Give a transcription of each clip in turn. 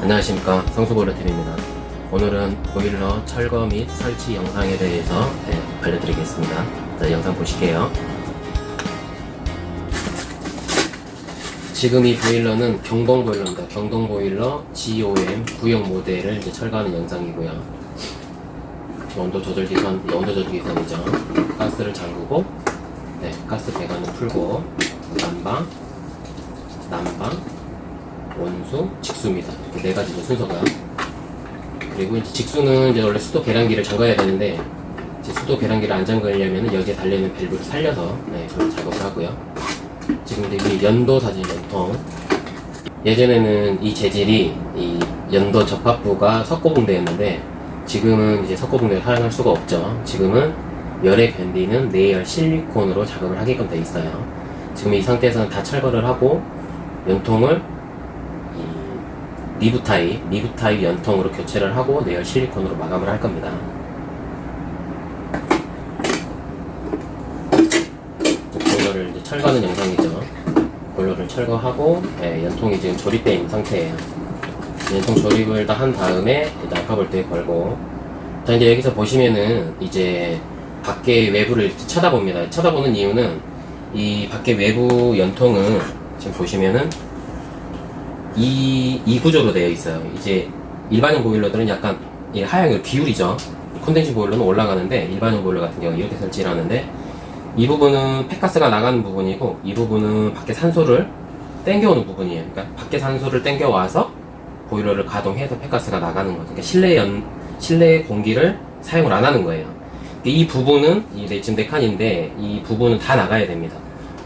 안녕하십니까, 성수보일러TV입니다. 오늘은 보일러 철거 및 설치 영상에 대해서 알려드리겠습니다. 자, 영상 보실게요. 지금 이 보일러는 경동보일러입니다. 경동보일러 GOM 구형 모델을 이제 철거하는 영상이고요. 온도 조절기선이죠. 가스를 잠그고, 가스 배관을 풀고, 난방, 원수, 직수입니다. 이렇게 네 가지 순서가. 그리고 이제 직수는 이제 원래 수도 계량기를 잠가야 되는데, 이제 수도 계량기를 안 잠그려면 여기에 달려있는 밸브를 살려서 그런 작업을 하고요. 지금 이제 이 연도 사진 연통. 예전에는 이 재질이 이 연도 접합부가 석고봉대였는데, 지금은 이제 석고봉대를 사용할 수가 없죠. 지금은 열에 견디는 내열 실리콘으로 작업을 하게끔 되어 있어요. 지금 이 상태에서는 다 철거를 하고 연통을 리브 타입 연통으로 교체를 하고 내열 실리콘으로 마감을 할 겁니다. 보일러를 이제 철거하는 영상이죠. 보일러를 철거하고 연통이 지금 조립되어 있는 상태예요. 연통 조립을 다 한 다음에 일단 알파볼트에 걸고, 자, 이제 여기서 보시면은 이제 밖에 외부를 쳐다봅니다. 쳐다보는 이유는 이 밖에 외부 연통은 지금 보시면은 이 구조로 되어 있어요. 이제 일반형 보일러들은 약간 하향으로 기울이죠. 콘덴싱 보일러는 올라가는데 일반형 보일러 같은 경우 이렇게 설치를 하는데, 이 부분은 폐가스가 나가는 부분이고 이 부분은 밖에 산소를 땡겨오는 부분이에요. 그러니까 밖에 산소를 땡겨와서 보일러를 가동해서 폐가스가 나가는 거죠. 그러니까 실내 공기를 사용을 안 하는 거예요. 이 부분은 지금 4칸인데 이 부분은 다 나가야 됩니다.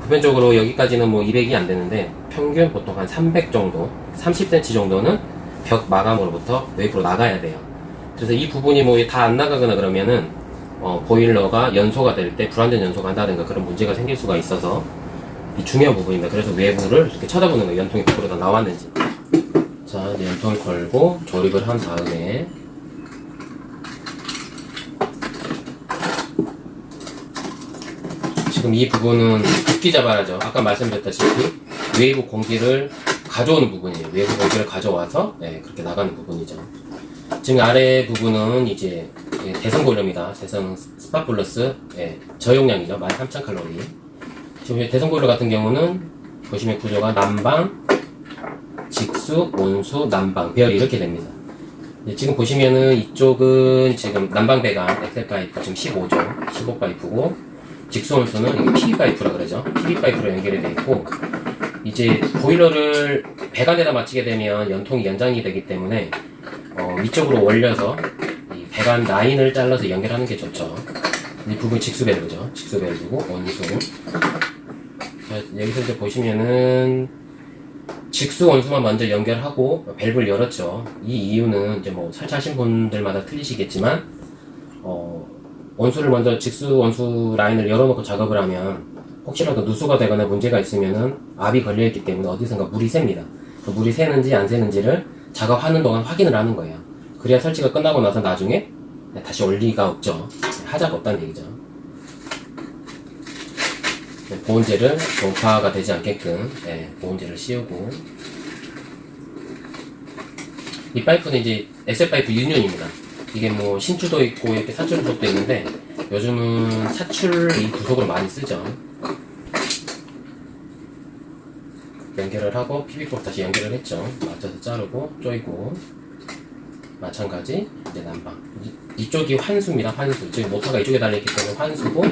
보편적으로 여기까지는 뭐 200이 안 되는데 평균 보통 한 300 정도, 30cm 정도는 벽 마감으로부터 외부로 나가야 돼요. 그래서 이 부분이 뭐 다 안 나가거나 그러면은 보일러가 연소가 될 때 불완전 연소가 한다든가 그런 문제가 생길 수가 있어서 이 중요한 부분입니다. 그래서 외부를 이렇게 쳐다보는 거예요. 연통이 밖으로 다 나왔는지. 자, 이제 연통을 걸고 조립을 한 다음에 지금 이 부분은 붓기 자발하죠. 아까 말씀드렸다시피 외부 공기를 가져오는 부분이에요. 외부 공기를 가져와서 그렇게 나가는 부분이죠. 지금 아래 부분은 이제 대성 보일러입니다. 대성 스팟 플러스 저용량이죠. 13,000칼로리. 지금 대성 보일러 같은 경우는 보시면 구조가 난방, 직수, 온수, 난방 배열이 이렇게 됩니다. 지금 보시면은 이쪽은 지금 난방 배관 엑셀 파이프 지금 15죠. 15 파이프고, 직수 온수는 PB 파이프라 그러죠. PB 파이프로 연결이 되어 있고, 이제 보일러를 배관에다 맞추게 되면 연통이 연장이 되기 때문에 위쪽으로 올려서 이 배관 라인을 잘라서 연결하는 게 좋죠. 이 부분 직수 밸브죠. 직수 밸브고 온수. 자, 여기서 이제 보시면은 직수 원수만 먼저 연결하고 밸브를 열었죠. 이 이유는 이제 뭐 설치하신 분들마다 틀리시겠지만 원수를 먼저 직수 원수 라인을 열어놓고 작업을 하면 혹시라도 누수가 되거나 문제가 있으면은 압이 걸려있기 때문에 어디선가 물이 셉니다. 그 물이 새는지 안 새는지를 작업하는 동안 확인을 하는 거예요. 그래야 설치가 끝나고 나서 나중에 다시 올 리가 없죠. 하자가 없다는 얘기죠. 보온재를 동파가 되지 않게끔 보온재를 씌우고, 이 파이프는 이제 엑셀 파이프 유년입니다. 이게 뭐 신추도 있고 이렇게 사출 부속도 있는데 요즘은 사출 이 부속을 많이 쓰죠. 연결을 하고 PB법 다시 연결을 했죠. 맞춰서 자르고 조이고, 마찬가지 이제 난방. 이쪽이 환수입니다. 환수. 이쪽에 모터가 이쪽에 달려있기 때문에 환수고,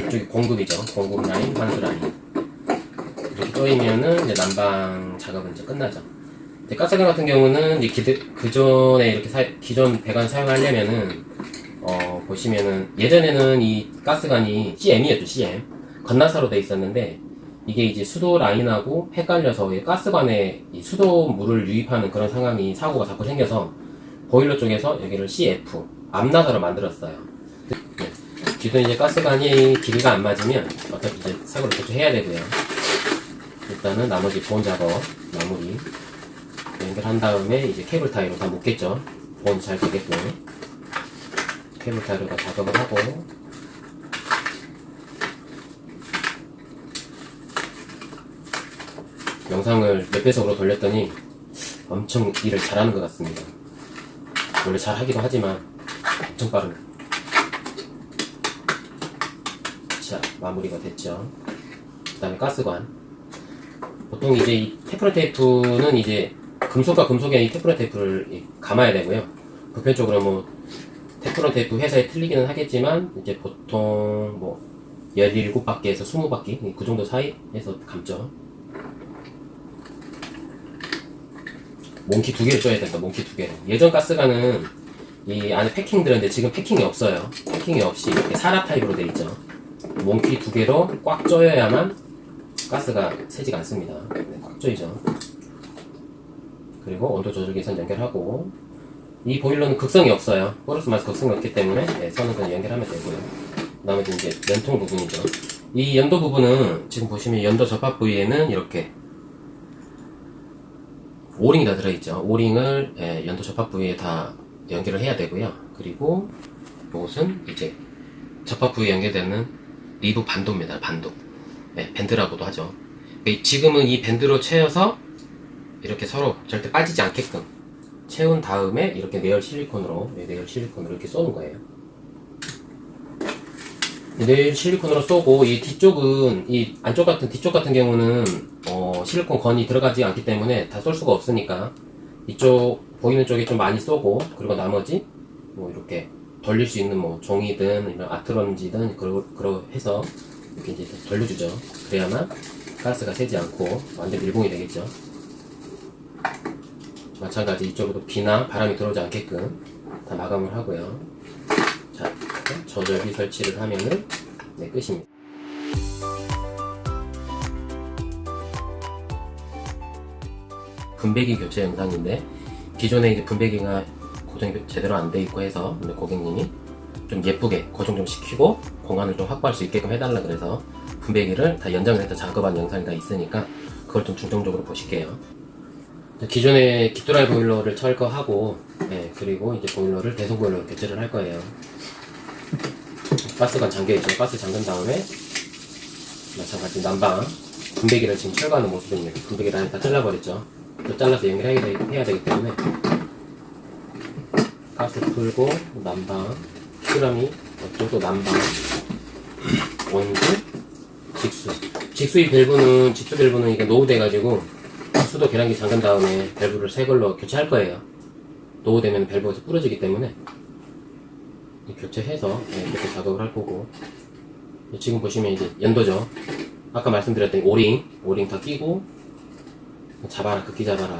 이쪽이 공급이죠. 공급 라인, 환수 라인. 이렇게 조이면은 이제 난방 작업은 이제 끝나죠. 가스관 같은 경우는 이제 그전에 이렇게 기존 배관 사용하려면은 보시면은 예전에는 이 가스관이 CM이었죠. CM 건나사로 돼 있었는데, 이게 이제 수도 라인하고 헷갈려서 가스관에 이 수도물을 유입하는 그런 상황이 사고가 자꾸 생겨서 보일러 쪽에서 여기를 CF 암나사로 만들었어요. 기존 이제 가스관이 길이가 안 맞으면 어차피 이제 사고를 교체해야 되고요. 일단은 나머지 보온 작업 마무리 연결한 다음에 이제 케이블 타이로 다 묶겠죠. 보온 잘 되게끔 케이블 타이로 다 작업을 하고, 영상을 몇 배속으로 돌렸더니 엄청 일을 잘하는 것 같습니다. 원래 잘하기도 하지만 엄청 빠르네. 자, 마무리가 됐죠. 그 다음에 가스관. 보통 이제 이 테프론 테이프는 이제 금속과 금속의 이 테프론 테이프를 감아야 되고요. 보편적으로 뭐 테프론 테이프 회사에 틀리기는 하겠지만 이제 보통 뭐 17바퀴에서 20바퀴 그 정도 사이에서 감죠. 몽키 2개를 써야 된다. 몽키 2개를. 예전 가스관은 이 안에 패킹 들었는데 지금 패킹이 없어요. 패킹이 없이 이렇게 사라 타입으로 되어 있죠. 몽키 2개로 꽉 조여야만 가스가 새지가 않습니다. 네, 꽉 조이죠. 그리고 온도 조절 계선 연결하고, 이 보일러는 극성이 없어요. 보너스 마스 극성이 없기 때문에 네, 선은 그냥 연결하면 되고요. 나머지 이제 연통 부분이죠. 이 연도 부분은 지금 보시면 연도 접합 부위에는 이렇게 오링이 다 들어있죠. 오링을 연도 접합 부위에 다 연결을 해야 되고요. 그리고 이것은 이제 접합 부위에 연결되는 리브 반도입니다. 반도. 네, 밴드라고도 하죠. 지금은 이 밴드로 채워서 이렇게 서로 절대 빠지지 않게끔 채운 다음에 이렇게 내열 실리콘으로 이렇게 쏘는 거예요. 내열 실리콘으로 쏘고, 이 뒤쪽은, 이 안쪽 같은, 뒤쪽 같은 경우는 실리콘 건이 들어가지 않기 때문에 다 쏠 수가 없으니까 이쪽 보이는 쪽에 좀 많이 쏘고, 그리고 나머지 뭐 이렇게 돌릴 수 있는 뭐 종이든 이런 아트런지든 그러 해서 이렇게 이제 돌려주죠. 그래야만 가스가 새지 않고 완전 밀봉이 되겠죠. 마찬가지 이쪽으로 비나 바람이 들어오지 않게끔 다 마감을 하고요. 자, 저절비 설치를 하면은 네, 끝입니다. 분배기 교체 영상인데, 기존에 이제 분배기가 고정이 제대로 안 돼 있고 해서 고객님이 좀 예쁘게 고정 좀 시키고 공간을 좀 확보할 수 있게끔 해달라 그래서 분배기를 다 연장을 해서 작업한 영상이 다 있으니까 그걸 좀 중점적으로 보실게요. 기존에 깃드라이 보일러를 철거하고, 네, 그리고 이제 보일러를 대성 보일러로 교체를 할 거예요. 가스관 잠겨있죠. 가스 잠근 다음에 마찬가지 난방 분배기를 지금 철거하는 모습입니다. 분배기를 안에 다 잘라버렸죠. 또 잘라서 연결해야 되기 때문에 가스 풀고 난방, 피라미, 이쪽도 난방, 원수, 직수 밸브는 이게 노후돼가지고 수도 계량기 잠근 다음에 밸브를 새 걸로 교체할 거예요. 노후되면 밸브가 부러지기 때문에 교체해서 이렇게 작업을 할 거고, 지금 보시면 이제 연도죠. 아까 말씀드렸던 오링 다 끼고 잡아라, 극기 잡아라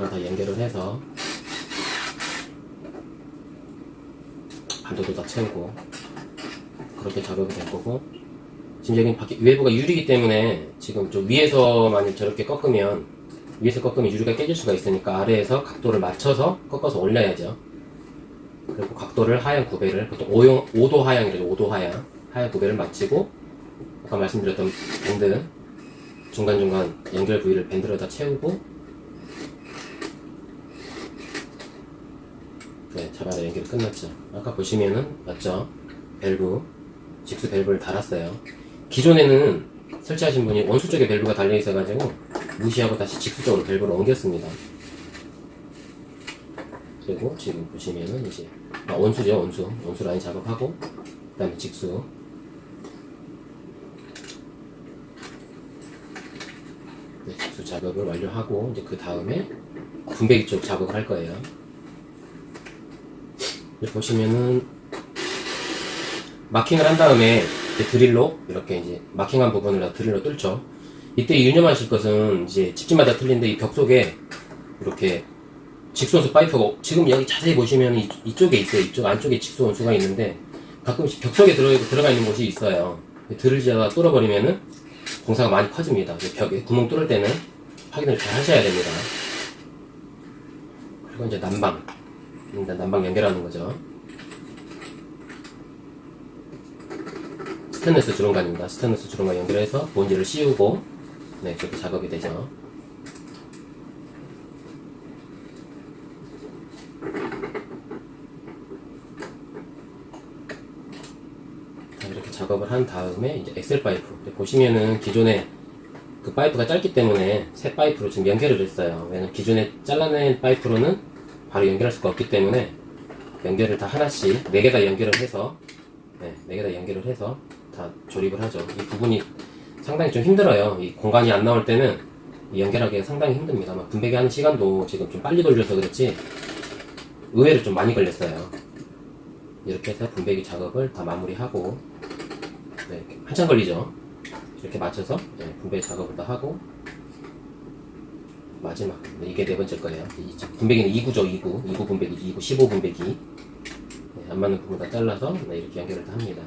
다 연결을 해서 반도도 다 채우고 그렇게 작업이 될 거고, 지금 여기 외부가 유리이기 때문에 지금 좀 위에서 만약 저렇게 위에서 꺾으면 유리가 깨질 수가 있으니까 아래에서 각도를 맞춰서 꺾어서 올려야죠. 그리고 각도를 하향 9배를, 보통 5도 하향이라죠. 5도 하향 9배를 맞추고, 아까 말씀드렸던 밴드 중간중간 연결 부위를 밴드로 다 채우고, 네, 잡아라 연결이 끝났죠. 아까 보시면은 맞죠? 직수 밸브를 달았어요. 기존에는 설치하신 분이 원수 쪽에 밸브가 달려 있어가지고 무시하고 다시 직수 쪽으로 밸브를 옮겼습니다. 그리고 지금 보시면은 이제 원수죠. 원수 라인 작업하고, 그 다음에 직수, 네, 직수 작업을 완료하고, 이제 그 다음에 분배기 쪽 작업을 할 거예요. 보시면은 마킹을 한 다음에 드릴로 이렇게 이제 마킹한 부분을 드릴로 뚫죠. 이때 유념하실 것은 이제 집집마다 틀린데 이 벽 속에 이렇게 직수원수 파이프가, 지금 여기 자세히 보시면 이쪽에 있어요. 이쪽 안쪽에 직수원수가 있는데 가끔씩 벽 속에 들어가 있는 곳이 있어요. 드릴지다가 뚫어버리면은 공사가 많이 커집니다. 벽에 구멍 뚫을 때는 확인을 잘 하셔야 됩니다. 그리고 이제 난방 연결하는 거죠. 스테인리스 주름관입니다. 스테인리스 주름관 연결해서 본지를 씌우고, 네, 그렇게 작업이 되죠. 이렇게 작업을 한 다음에 이제 엑셀 파이프, 보시면은 기존에 그 파이프가 짧기 때문에 새 파이프로 지금 연결을 했어요. 왜냐면 기존에 잘라낸 파이프로는 바로 연결할 수가 없기 때문에 연결을 다 하나씩 4개 다 연결을 해서 4개 다 연결을 해서 다 조립을 하죠. 이 부분이 상당히 좀 힘들어요. 이 공간이 안 나올 때는 이 연결하기가 상당히 힘듭니다. 분배기 하는 시간도 지금 좀 빨리 돌려서 그렇지 의외로 좀 많이 걸렸어요. 이렇게 해서 분배기 작업을 다 마무리하고 한참 걸리죠. 이렇게 맞춰서 분배기 작업을 다 하고 마지막 이게 4번째 거예요. 분배기는 2구죠. 2구 분배기, 2구 15분배기 안 맞는 부분 다 잘라서 이렇게 연결을 다 합니다.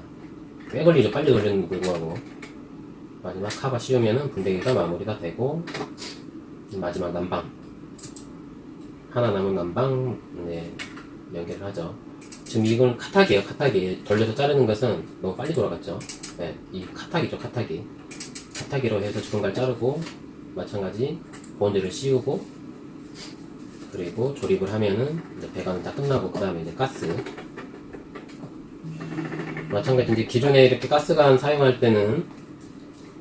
꽤 걸리죠. 빨리 돌리는 불구하고 마지막 카바 씌우면은 분배기가 마무리가 되고 마지막 난방 하나 남은 난방 연결을 하죠. 지금 이건 카타기예요. 카타기 돌려서 자르는 것은 너무 빨리 돌아갔죠. 이 카타기죠. 카타기로 해서 주근갈 자르고 마찬가지 본드를 씌우고 그리고 조립을 하면은 이제 배관은 다 끝나고 그 다음에 이제 가스 마찬가지 이제 기존에 이렇게 가스관 사용할 때는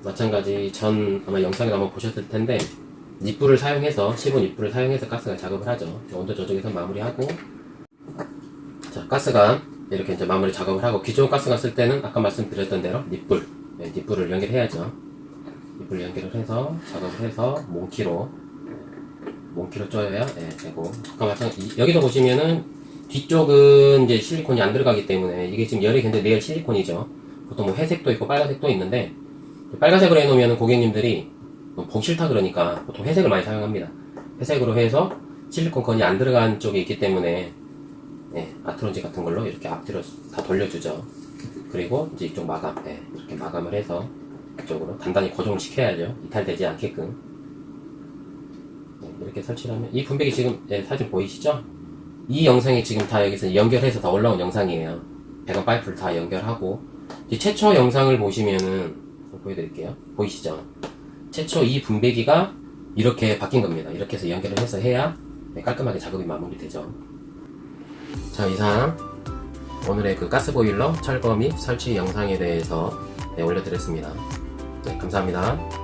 마찬가지 전 아마 영상에 한번 보셨을 텐데 닛불을 사용해서 15 닛불을 사용해서 가스관 작업을 하죠. 온도 조절해서 마무리하고 자 가스관 이렇게 이제 마무리 작업을 하고 기존 가스관 쓸 때는 아까 말씀드렸던 대로 닛불 닛불을 연결해야죠. 닛불 연결을 해서 작업을 해서 몽키로 쪼여야 되고 아까 마찬가지 여기도 보시면은 뒤쪽은 이제 실리콘이 안 들어가기 때문에 이게 지금 열이 굉장히 레어 실리콘이죠. 보통 뭐 회색도 있고 빨간색도 있는데 빨간색으로 해놓으면 고객님들이 보기 싫다 그러니까 보통 회색을 많이 사용합니다. 회색으로 해서 실리콘 건이 안 들어간 쪽이 있기 때문에 아트론지 같은 걸로 이렇게 앞뒤로 다 돌려주죠. 그리고 이제 이쪽 마감 이렇게 마감을 해서 이쪽으로 단단히 고정을 시켜야죠. 이탈되지 않게끔 이렇게 설치를 하면 이 분배기 지금 사진 보이시죠? 이 영상이 지금 다 여기서 연결해서 다 올라온 영상이에요. 배관 파이프를 다 연결하고 최초 영상을 보시면은 보여드릴게요. 보이시죠? 최초 이 분배기가 이렇게 바뀐 겁니다. 이렇게 해서 연결을 해서 해야 깔끔하게 작업이 마무리되죠. 자, 이상 오늘의 그 가스보일러 철거 및 설치 영상에 대해서 올려드렸습니다. 감사합니다.